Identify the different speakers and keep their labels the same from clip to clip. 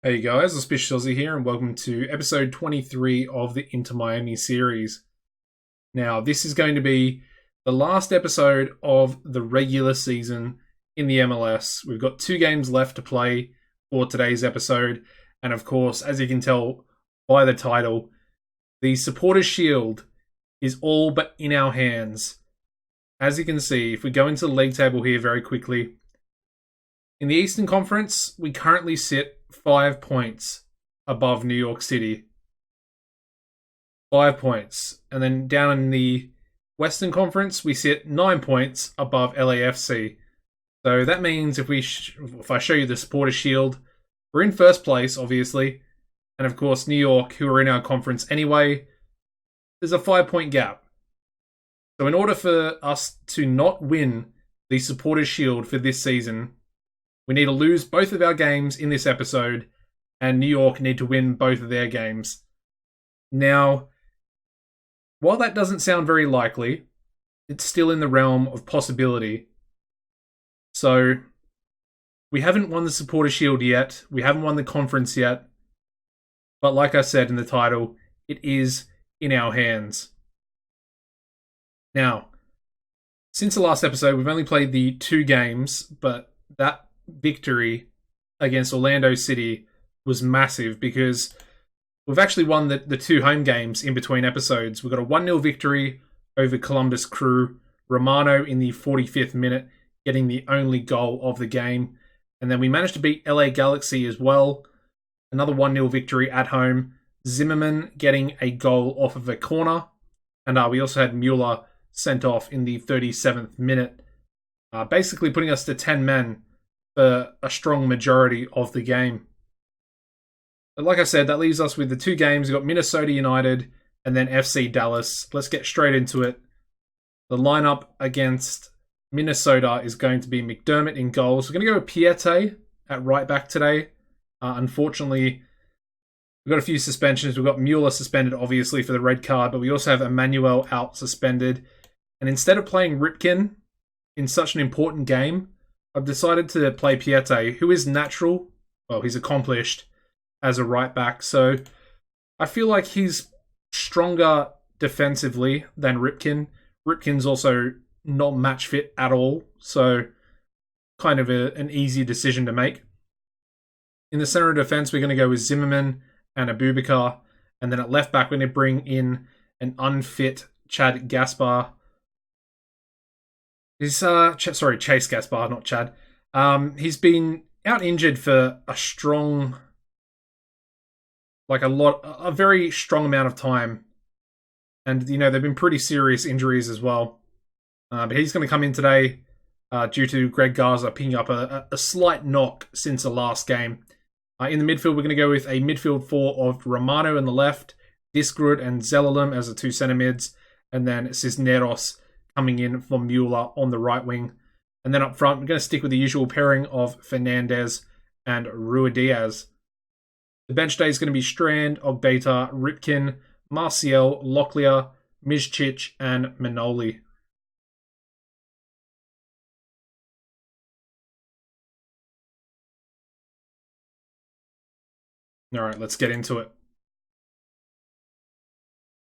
Speaker 1: Hey guys, it's Bish Ozzy here, and welcome to episode 23 of the Inter Miami series. Now, this is going to be the last episode of the regular season in the MLS. We've got 2 games left to play for today's episode, and of course, as you can tell by the title, the Supporters' Shield is all but in our hands. As you can see, if we go into the league table here very quickly, in the Eastern Conference, we currently sit 5 points above New York City. 5 points. And then down in the Western Conference, we sit 9 points above LAFC. So that means if I show you the Supporters' Shield, we're in first place, obviously. And of course, New York, who are in our conference anyway, there's a 5-point gap. So in order for us to not win the Supporters' Shield for this season, we need to lose both of our games in this episode, and New York need to win both of their games. Now, while that doesn't sound very likely, it's still in the realm of possibility. So, we haven't won the Supporters' Shield yet, we haven't won the conference yet, but like I said in the title, it is in our hands. Now, since the last episode, we've only played the 2 games, but that victory against Orlando City was massive because we've actually won the 2 home games in between episodes. We got a 1-0 victory over Columbus Crew, Romano in the 45th minute getting the only goal of the game. And then we managed to beat LA Galaxy as well. Another 1-0 victory at home. Zimmerman getting a goal off of a corner. And we also had Mueller sent off in the 37th minute, basically putting us to 10 men for a strong majority of the game. But like I said, that leaves us with the 2 games. We've got Minnesota United and then FC Dallas. Let's get straight into it. The lineup against Minnesota is going to be McDermott in goals. We're going to go with Piette at right back today. Unfortunately, we've got a few suspensions. We've got Mueller suspended, obviously, for the red card, but we also have Emmanuel out suspended. And instead of playing Ripken in such an important game, I've decided to play Piette, who is natural. Well, he's accomplished as a right back. So I feel like he's stronger defensively than Ripken. Ripken's also not match fit at all. So kind of an easy decision to make. In the center of defense, we're going to go with Zimmerman and Abubakar. And then at left back, we're going to bring in an unfit Chad Gaspar. Chase Gaspar, not Chad. He's been out injured for a very strong amount of time. And, they've been pretty serious injuries as well. But he's going to come in today due to Greg Garza picking up a slight knock since the last game. In the midfield, we're going to go with a midfield 4 of Romano in the left, Disgrud and Zelalem as the 2 centre mids, and then Cisneros coming in for Mueller on the right wing. And then up front, we're going to stick with the usual pairing of Fernandez and Ruidiaz. The bench day is going to be Strand, Ogbeta, Ripken, Marcial, Locklear, Mizcic, and Manoli. All right, let's get into it.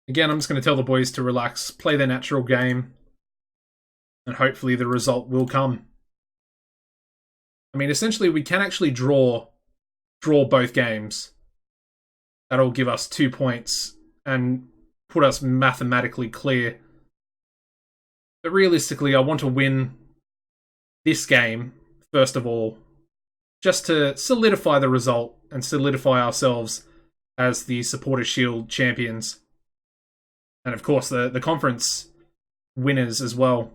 Speaker 1: Again, I'm just going to tell the boys to relax, play their natural game, and hopefully the result will come. I mean, essentially, we can actually draw both games. That'll give us 2 points and put us mathematically clear. But realistically, I want to win this game, first of all, just to solidify the result and solidify ourselves as the Supporters' Shield champions. And of course, the conference winners as well.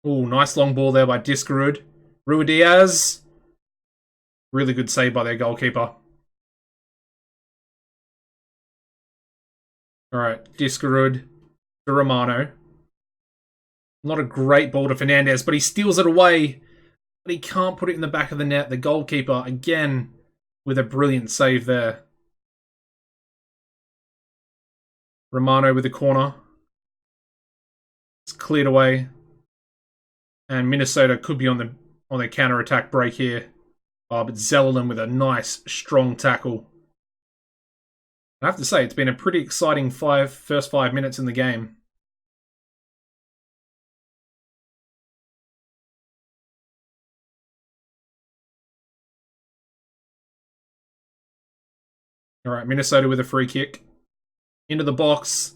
Speaker 1: Oh, nice long ball there by Discarud. Ruidiaz. Really good save by their goalkeeper. Alright, Discarud to Romano. Not a great ball to Fernandez, but he steals it away. But he can't put it in the back of the net. The goalkeeper, again, with a brilliant save there. Romano with the corner. It's cleared away. And Minnesota could be on the counter attack break here. But Zellerman with a nice strong tackle. I have to say, it's been a pretty exciting first 5 minutes in the game. All right, Minnesota with a free kick. Into the box.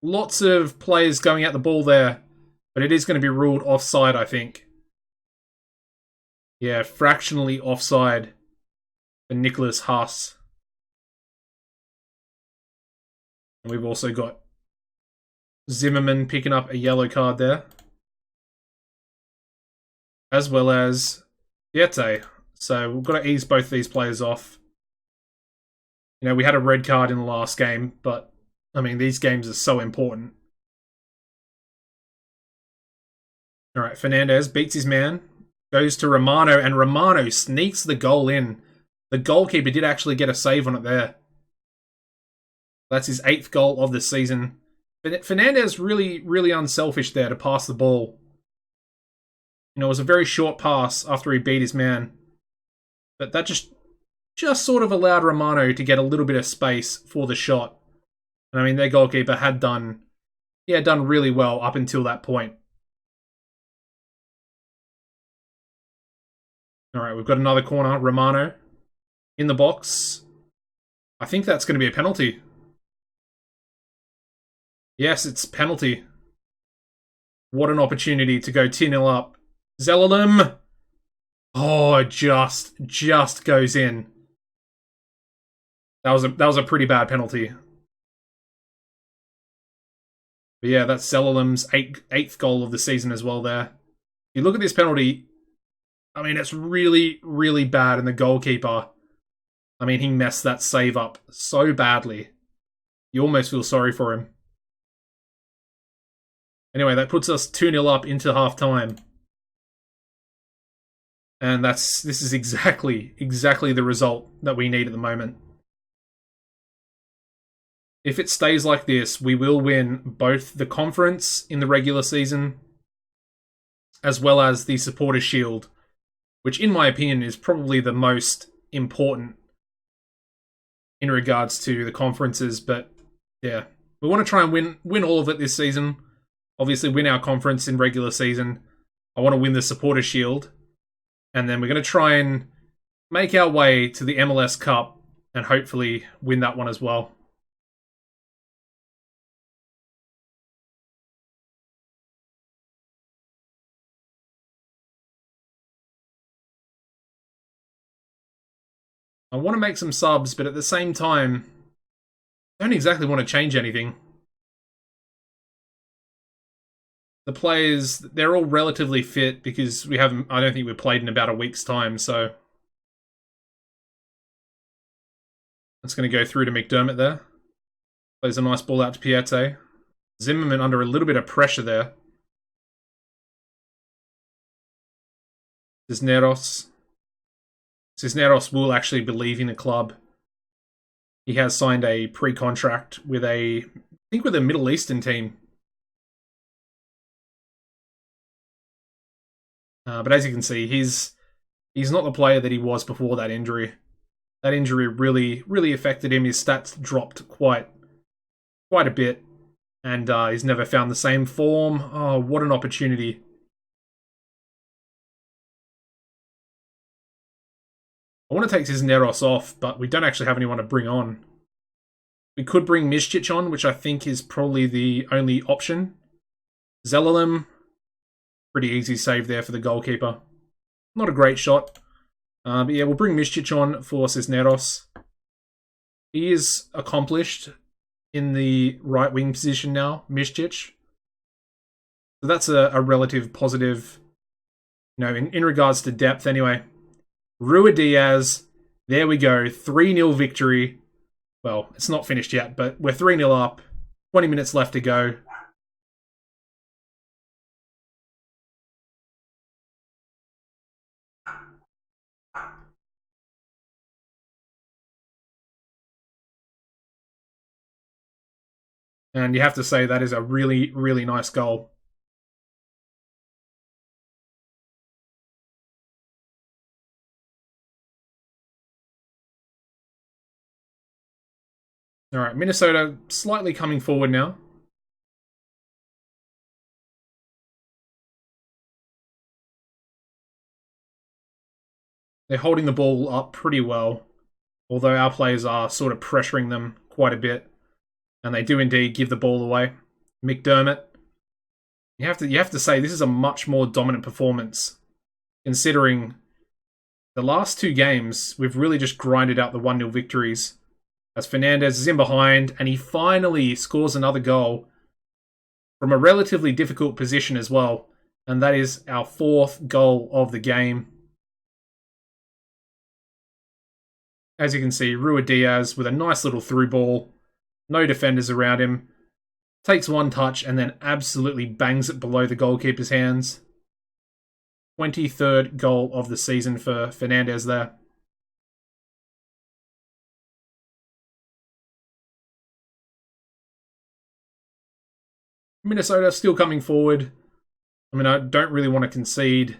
Speaker 1: Lots of players going at the ball there, but it is going to be ruled offside, I think. Yeah, fractionally offside for Nicholas Haas. And we've also got Zimmerman picking up a yellow card there. As well as Diete. So we've got to ease both these players off. You know, we had a red card in the last game, but, I mean, these games are so important. All right, Fernandez beats his man, goes to Romano, and Romano sneaks the goal in. The goalkeeper did actually get a save on it there. That's his 8th goal of the season. Fernandez really, really unselfish there to pass the ball. You know, it was a very short pass after he beat his man. But that just sort of allowed Romano to get a little bit of space for the shot. And I mean, their goalkeeper had done really well up until that point. All right, we've got another corner. Romano in the box. I think that's going to be a penalty. Yes, it's penalty. What an opportunity to go 2-0 up. Zellerman. Oh, just goes in. That was a pretty bad penalty. But yeah, that's Zellerman's 8th goal of the season as well there. You look at this penalty, I mean, it's really, really bad, and the goalkeeper, I mean, he messed that save up so badly. You almost feel sorry for him. Anyway, that puts us 2-0 up into half-time. And this is exactly the result that we need at the moment. If it stays like this, we will win both the conference in the regular season, as well as the Supporters' Shield, which in my opinion is probably the most important in regards to the conferences. But yeah, we want to try and win all of it this season. Obviously win our conference in regular season. I want to win the Supporters' Shield. And then we're going to try and make our way to the MLS Cup and hopefully win that one as well. I want to make some subs, but at the same time, I don't exactly want to change anything. The players, they're all relatively fit because I don't think we've played in about a week's time, so that's going to go through to McDermott there. Plays a nice ball out to Piette. Zimmerman under a little bit of pressure there. Cisneros will actually be leaving the club. He has signed a pre-contract with I think with a Middle Eastern team. But as you can see, he's not the player that he was before that injury. That injury really, really affected him. His stats dropped quite a bit, and he's never found the same form. Oh, what an opportunity. I want to take Cisneros off, but we don't actually have anyone to bring on. We could bring Mishcic on, which I think is probably the only option. Zellerman, pretty easy save there for the goalkeeper. Not a great shot. But yeah, we'll bring Mishcic on for Cisneros. He is accomplished in the right wing position now, Mishcic. So that's a relative positive, you know, in regards to depth anyway. Ruidiaz, there we go, 3-0 victory. Well, it's not finished yet, but we're 3-0 up. 20 minutes left to go. And you have to say that is a really, really nice goal. All right, Minnesota slightly coming forward now. They're holding the ball up pretty well, although our players are sort of pressuring them quite a bit, and they do indeed give the ball away. McDermott, you have to say this is a much more dominant performance, considering the last two games we've really just grinded out the 1-0 victories. As Fernandez is in behind, and he finally scores another goal from a relatively difficult position as well, and that is our 4th goal of the game. As you can see, Ruidíaz with a nice little through ball. No defenders around him. Takes one touch and then absolutely bangs it below the goalkeeper's hands. 23rd goal of the season for Fernandez there. Minnesota still coming forward. I mean, I don't really want to concede.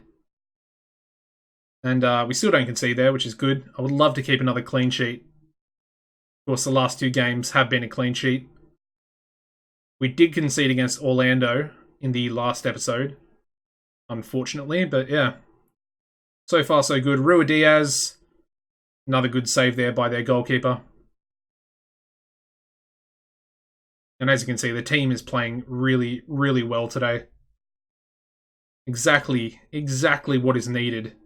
Speaker 1: And we still don't concede there, which is good. I would love to keep another clean sheet. Of course, the last 2 games have been a clean sheet. We did concede against Orlando in the last episode, unfortunately. But yeah, so far so good. Ruidíaz, another good save there by their goalkeeper. And as you can see, the team is playing really, really well today. Exactly what is needed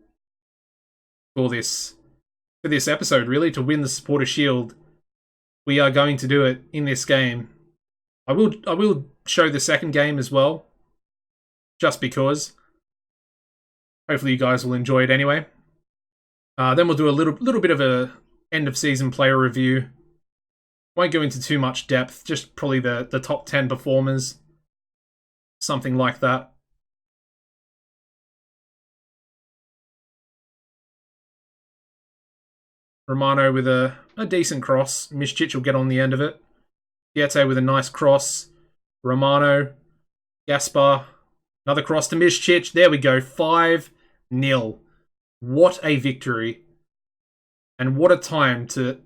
Speaker 1: for this episode, really, to win the Supporter Shield. We are going to do it in this game. I will show the second game as well, just because. Hopefully you guys will enjoy it anyway. Then we'll do a little bit of a end of season player review. Won't go into too much depth, just probably the top 10 performers, something like that. Romano with a decent cross. Mishcic will get on the end of it. Diete with a nice cross. Romano. Gaspar. Another cross to Mishcic. There we go. 5-0. What a victory. And what a time to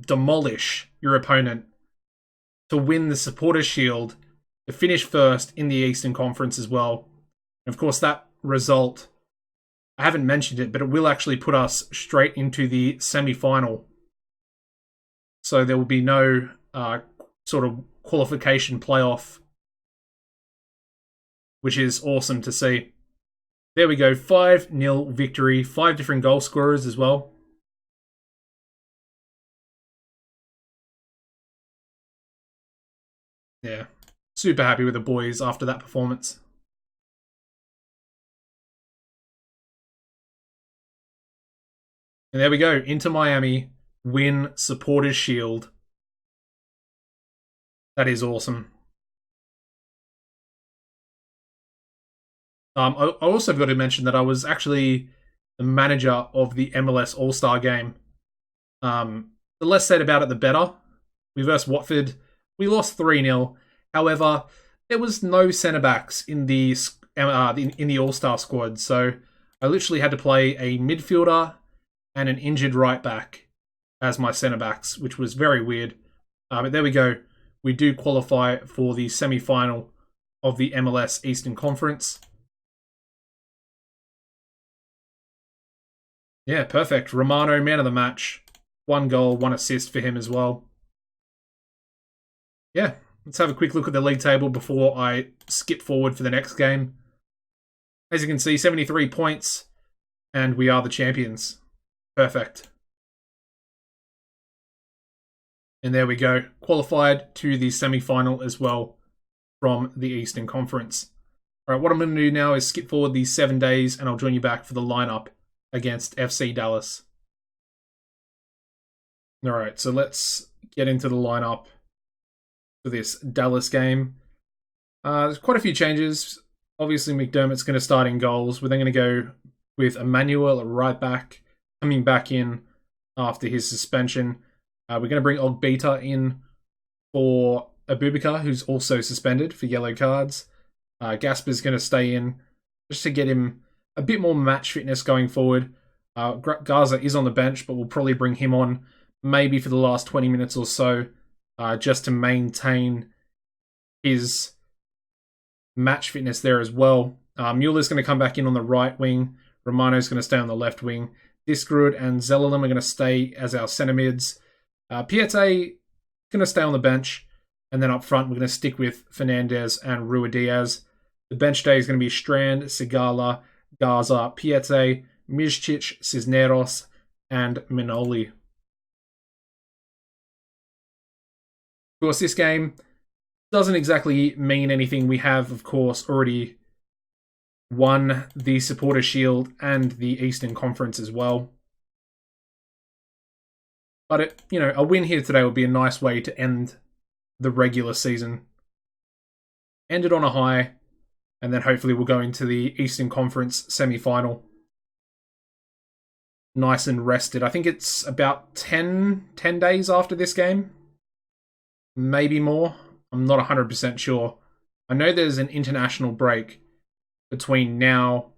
Speaker 1: demolish your opponent. To win the Supporters' Shield. To finish first in the Eastern Conference as well. And of course, that result, I haven't mentioned it, but it will actually put us straight into the semi-final. So there will be no sort of qualification playoff, which is awesome to see. There we go, 5-0 victory, 5 different goal scorers as well. Yeah, super happy with the boys after that performance. And there we go, Inter Miami win Supporters' Shield. That is awesome. I also got to mention that I was actually the manager of the MLS All-Star game. The less said about it, the better. We versed Watford. We lost 3-0. However, there was no centre-backs in the All-Star squad, so I literally had to play a midfielder and an injured right-back as my centre-backs, which was very weird. But there we go. We do qualify for the semi-final of the MLS Eastern Conference. Yeah, perfect. Romano, man of the match. 1 goal, 1 assist for him as well. Yeah, let's have a quick look at the league table before I skip forward for the next game. As you can see, 73 points, and we are the champions. Perfect. And there we go. Qualified to the semi-final as well from the Eastern Conference. All right, what I'm going to do now is skip forward these 7 days, and I'll join you back for the lineup against FC Dallas. All right, so let's get into the lineup for this Dallas game. There's quite a few changes. Obviously, McDermott's going to start in goals. We're then going to go with Emmanuel at right back, coming back in after his suspension. We're going to bring Ogbeta in for Abubakar, who's also suspended for yellow cards. Gaspar's going to stay in just to get him a bit more match fitness going forward. Garza is on the bench, but we'll probably bring him on maybe for the last 20 minutes or so just to maintain his match fitness there as well. Mueller's going to come back in on the right wing. Romano's going to stay on the left wing. Diskerud and Zelalem are going to stay as our centre mids. Piette going to stay on the bench. And then up front, we're going to stick with Fernandez and Ruidíaz. The bench day is going to be Strand, Sigala, Garza, Piette, Mizcic, Cisneros, and Minoli. Of course, this game doesn't exactly mean anything. We have, of course, already won the Supporter Shield and the Eastern Conference as well. But, a win here today would be a nice way to end the regular season. End it on a high, and then hopefully we'll go into the Eastern Conference semi-final. Nice and rested. I think it's about 10 days after this game. Maybe more. I'm not 100% sure. I know there's an international break between now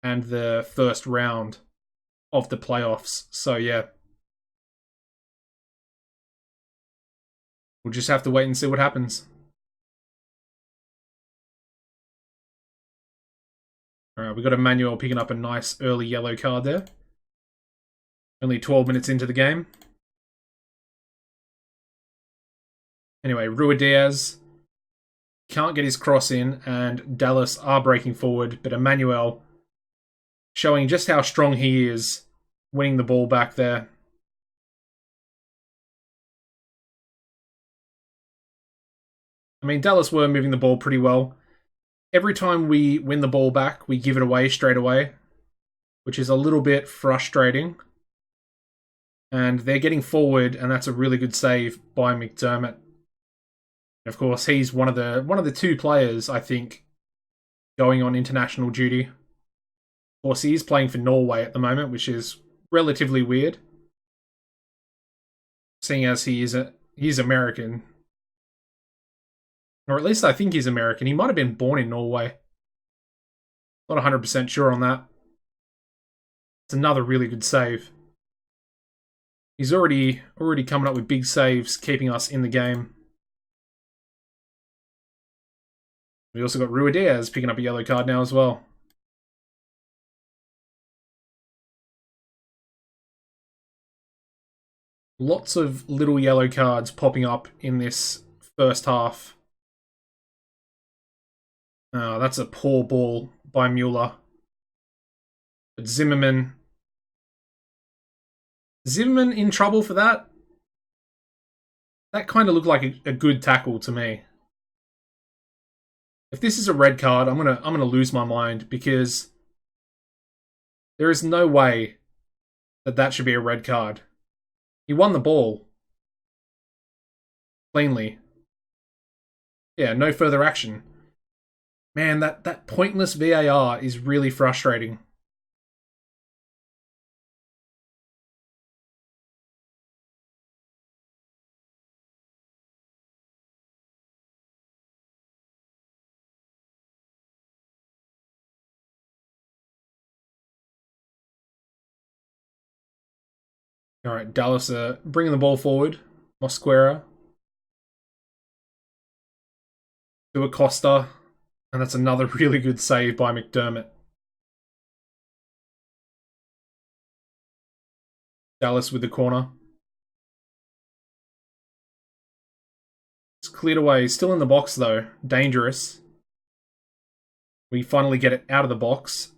Speaker 1: and the first round of the playoffs. So, yeah. We'll just have to wait and see what happens. Alright, we got Emmanuel picking up a nice early yellow card there. Only 12 minutes into the game. Anyway, Ruidíaz can't get his cross in, and Dallas are breaking forward, but Emmanuel showing just how strong he is, winning the ball back there. I mean, Dallas were moving the ball pretty well. Every time we win the ball back, we give it away straight away, which is a little bit frustrating. And they're getting forward, and that's a really good save by McDermott. Of course, he's one of the two players, I think, going on international duty. Of course, he is playing for Norway at the moment, which is relatively weird, seeing as he's American. Or at least I think he's American. He might have been born in Norway. Not 100% sure on that. It's another really good save. He's already coming up with big saves, keeping us in the game. We also got Ruidíaz picking up a yellow card now as well. Lots of little yellow cards popping up in this first half. Oh, that's a poor ball by Mueller. But Zimmerman in trouble for that? That kind of looked like a good tackle to me. If this is a red card, I'm gonna lose my mind, because there is no way that should be a red card. He won the ball cleanly. Yeah, no further action. Man, that pointless VAR is really frustrating. Alright, Dallas are bringing the ball forward. Mosquera. To Acosta. And that's another really good save by McDermott. Dallas with the corner. It's cleared away. Still in the box though. Dangerous. We finally get it out of the box.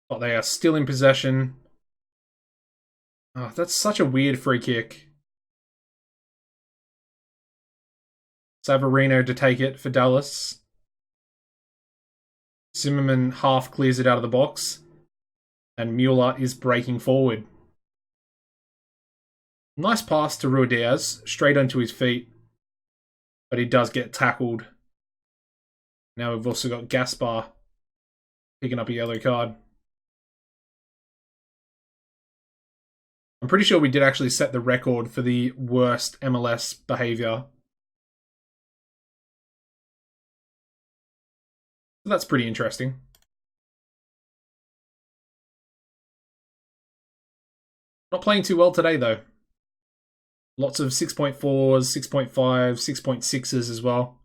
Speaker 1: But they are still in possession. Oh, that's such a weird free kick. Savarino to take it for Dallas. Zimmerman half clears it out of the box. And Mueller is breaking forward. Nice pass to Ruidíaz, straight onto his feet. But he does get tackled. Now we've also got Gaspar picking up a yellow card. I'm pretty sure we did actually set the record for the worst MLS behaviour. So that's pretty interesting. Not playing too well today, though. Lots of 6.4s, 6.5, 6.6s as well.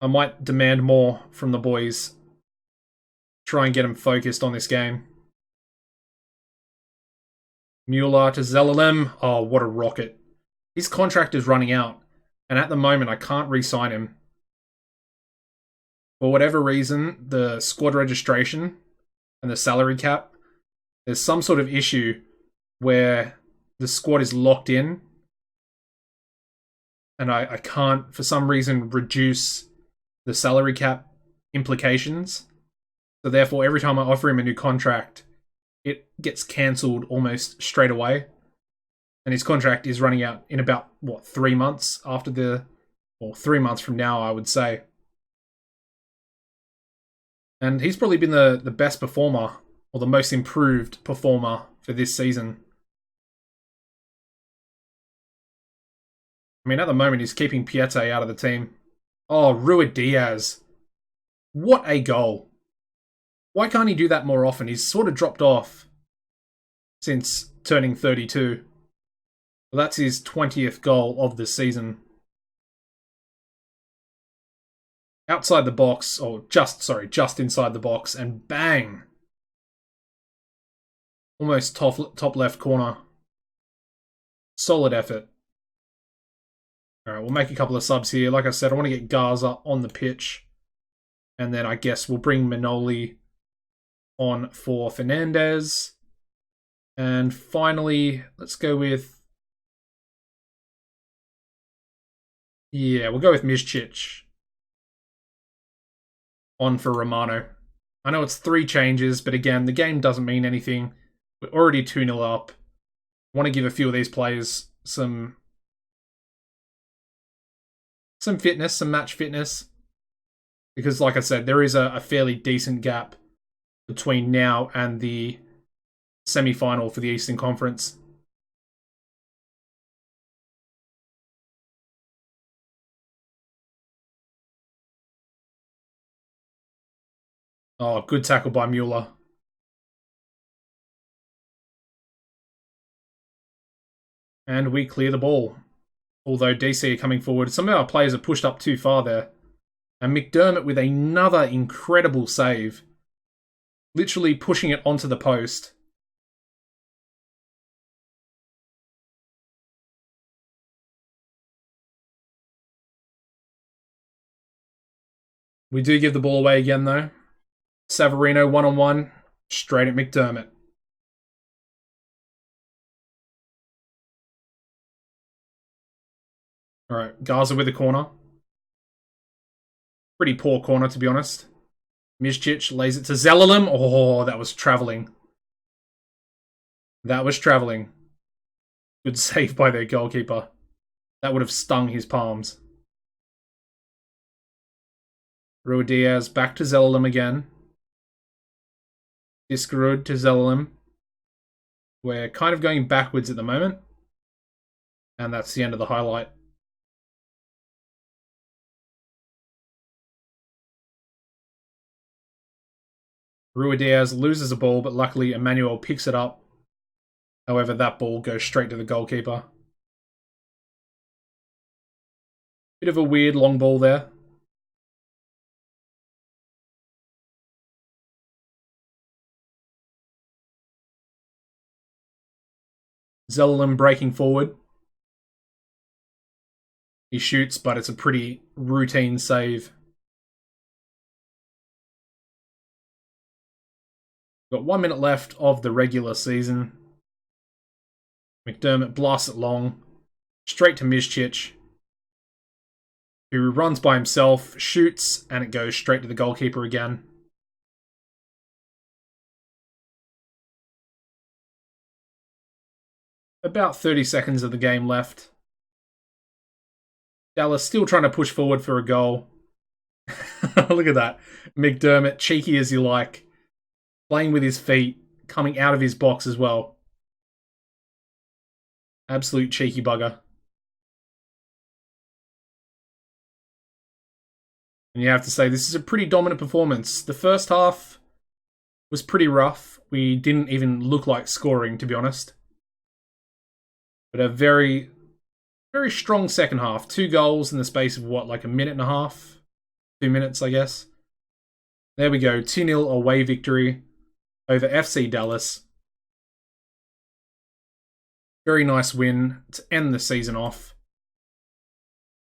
Speaker 1: I might demand more from the boys. Try and get them focused on this game. Mueller to Zelalem. Oh, what a rocket. His contract is running out. And at the moment, I can't re-sign him. For whatever reason, the squad registration and the salary cap, there's some sort of issue where the squad is locked in. And I can't, for some reason, reduce the salary cap implications. So therefore, every time I offer him a new contract, it gets cancelled almost straight away. And his contract is running out in about, 3 months after or 3 months from now, I would say. And he's probably been the best performer, or the most improved performer for this season. I mean, at the moment, he's keeping Piete out of the team. Oh, Rui Diaz. What a goal. Why can't he do that more often? He's sort of dropped off since turning 32. Well, that's his 20th goal of the season. Outside the box, or just inside the box, and bang! Almost top left corner. Solid effort. Alright, we'll make a couple of subs here. Like I said, I want to get Garza on the pitch. And then I guess we'll bring Manoli on for Fernandez. And finally, let's go with... Yeah, we'll go with Mizcic on for Romano. I know it's 3 changes, but again, the game doesn't mean anything. We're already 2-0 up. I want to give a few of these players some fitness, some match fitness. Because like I said, there is a fairly decent gap between now and the semi-final for the Eastern Conference. Oh, good tackle by Mueller. And we clear the ball. Although DC are coming forward. Some of our players are pushed up too far there. And McDermott with another incredible save. Literally pushing it onto the post. We do give the ball away again though. Savarino one-on-one. Straight at McDermott. Alright, Garza with the corner. Pretty poor corner, to be honest. Mizcic lays it to Zelalem. Oh, that was travelling. That was travelling. Good save by their goalkeeper. That would have stung his palms. Rui Diaz back to Zelalem again. Discarud to Zelalem. We're kind of going backwards at the moment. And that's the end of the highlight. Rui Diaz loses a ball, but luckily Emmanuel picks it up. However, that ball goes straight to the goalkeeper. Bit of a weird long ball there. Zelalem breaking forward. He shoots, but it's a pretty routine save. Got 1 minute left of the regular season. McDermott blasts it long. Straight to Mizcic, who runs by himself, shoots, and it goes straight to the goalkeeper again. About 30 seconds of the game left. Dallas still trying to push forward for a goal. Look at that. McDermott, cheeky as you like. Playing with his feet, coming out of his box as well. Absolute cheeky bugger. And you have to say, this is a pretty dominant performance. The first half was pretty rough. We didn't even look like scoring, to be honest. But a very, very strong second half. 2 goals in the space of what, like a minute and a half? 2 minutes, I guess. There we go. 2-0 away victory over FC Dallas. Very nice win to end the season off.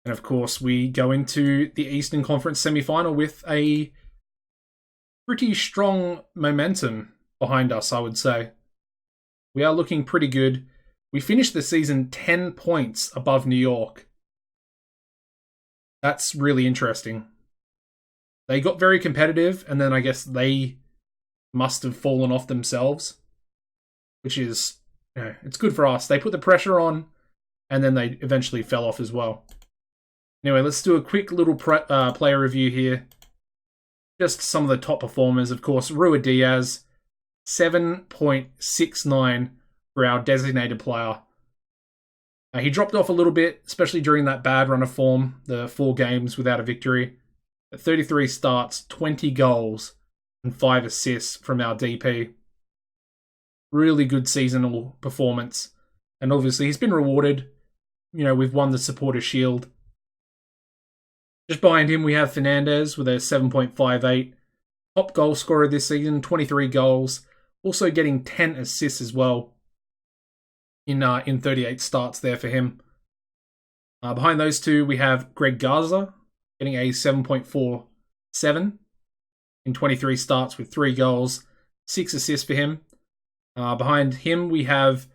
Speaker 1: And of course, we go into the Eastern Conference semi-final with a pretty strong momentum behind us, I would say. We are looking pretty good. We finished the season 10 points above New York. That's really interesting. They got very competitive, and then I guess they must have fallen off themselves, which is, it's good for us. They put the pressure on, and then they eventually fell off as well. Anyway, let's do a quick little player review here. Just some of the top performers, of course. Rua Diaz, 7.69 for our designated player. He dropped off a little bit, especially during that bad run of form, the 4 games without a victory. At 33 starts, 20 goals, and 5 assists from our DP. Really good seasonal performance. And obviously, he's been rewarded. We've won the Supporter Shield. Just behind him, we have Fernandez with a 7.58. Top goal scorer this season, 23 goals. Also getting 10 assists as well in 38 starts there for him. Behind those two, we have Greg Garza getting a 7.47 in 23 starts with 3 goals, 6 assists for him. Behind him, we have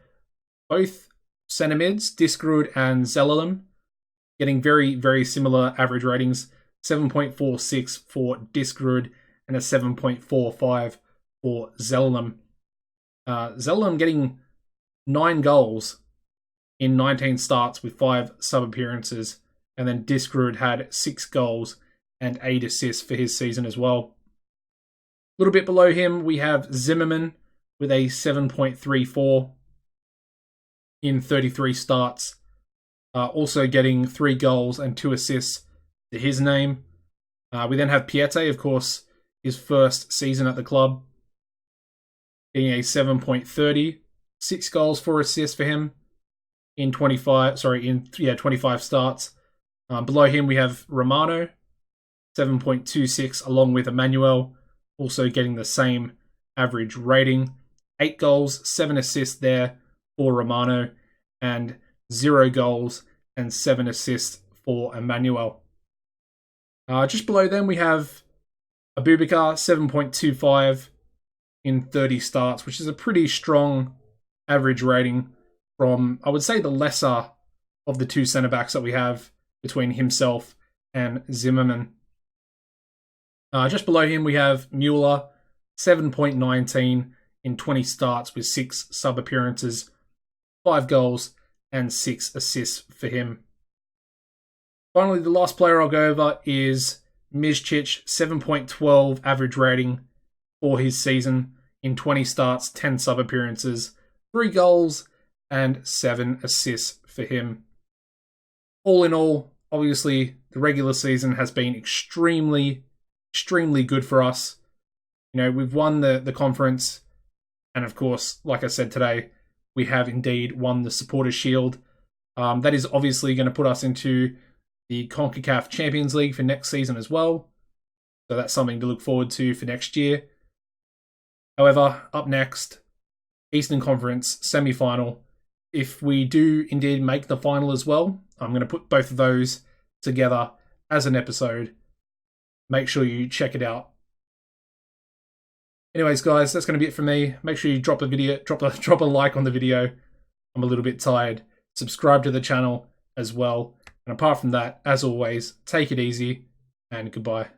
Speaker 1: both centre mids, Diskerud and Zelalem, getting very, very similar average ratings. 7.46 for Diskerud and a 7.45 for Zelalem. Zelalem getting 9 goals in 19 starts with 5 sub-appearances. And then Diskerud had 6 goals and 8 assists for his season as well. A little bit below him, we have Zimmerman with a 7.34 in 33 starts. Also getting 3 goals and 2 assists to his name. We then have Piette, of course, his first season at the club, getting a 7.30, 6 goals, 4 assists for him in 25 starts. Below him, we have Romano, 7.26, along with Emmanuel, also getting the same average rating. 8 goals, 7 assists there for Romano, and 0 goals and 7 assists for Emmanuel. Just below them, we have Abubakar, 7.25 in 30 starts, which is a pretty strong average rating from, I would say, the lesser of the 2 centre-backs that we have between himself and Zimmerman. Just below him, we have Mueller, 7.19 in 20 starts with 6 sub-appearances, 5 goals, and 6 assists for him. Finally, the last player I'll go over is Mizcic, 7.12 average rating for his season in 20 starts, 10 sub-appearances, 3 goals, and 7 assists for him. All in all, obviously, the regular season has been extremely, extremely good for us. We've won the conference, and of course, like I said today, we have indeed won the Supporter Shield. That is obviously going to put us into the CONCACAF Champions League for next season as well. So that's something to look forward to for next year. However, up next, Eastern Conference semi-final. If we do indeed make the final as well, I'm going to put both of those together as an episode. Make sure you check it out. Anyways, guys, that's going to be it for me. Make sure you drop a like on the video. I'm a little bit tired. Subscribe to the channel as well. And apart from that, as always, take it easy and goodbye.